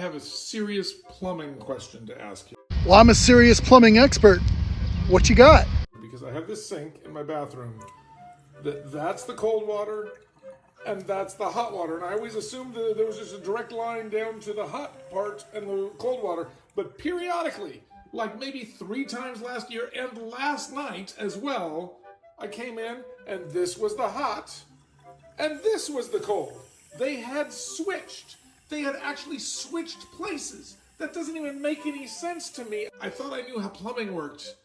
have a serious plumbing question to ask you. Well, I'm a serious plumbing expert. What you got? Because I have this sink in my bathroom. That's the cold water and that's the hot water. And I always assumed that there was just a direct line down to the hot part and the cold water. But periodically, like maybe 3 times last year and last night as well, I came in and this was the hot and this was the cold. They had switched. They had actually switched places. That doesn't even make any sense to me. I thought I knew how plumbing worked.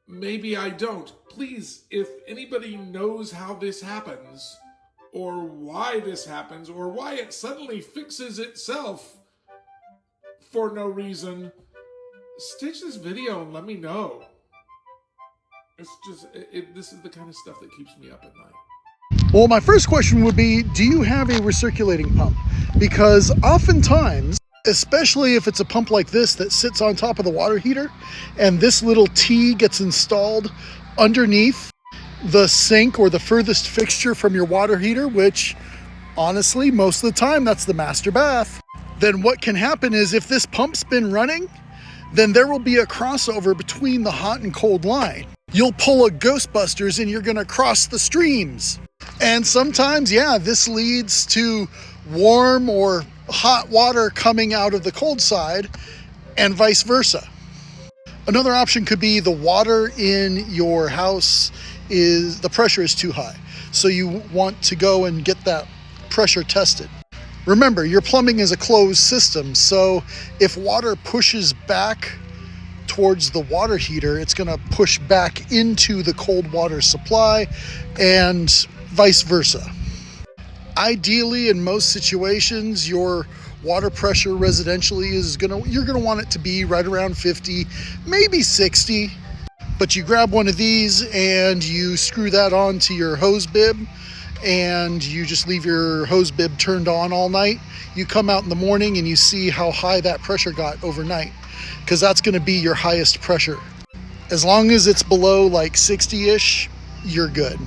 Maybe I don't. Please, if anybody knows how this happens, or why this happens, or why it suddenly fixes itself for no reason, stitch this video and let me know. It's just, this is the kind of stuff that keeps me up at night. Well, my first question would be, do you have a recirculating pump? Because oftentimes, especially if it's a pump like this that sits on top of the water heater and this little T gets installed underneath the sink or the furthest fixture from your water heater, which honestly, most of the time, that's the master bath. Then what can happen is if this pump's been running, then there will be a crossover between the hot and cold line. You'll pull a Ghostbusters and you're gonna cross the streams. And sometimes, yeah, this leads to warm or hot water coming out of the cold side and vice versa. Another option could be the water in your house the pressure is too high. So you want to go and get that pressure tested. Remember, your plumbing is a closed system. So if water pushes back towards the water heater, it's gonna push back into the cold water supply and vice versa. Ideally, in most situations, your water pressure residentially you're gonna want it to be right around 50, maybe 60. But you grab one of these and you screw that onto your hose bib and you just leave your hose bib turned on all night. You come out in the morning and you see how high that pressure got overnight, because that's gonna be your highest pressure. As long as it's below like 60-ish, you're good.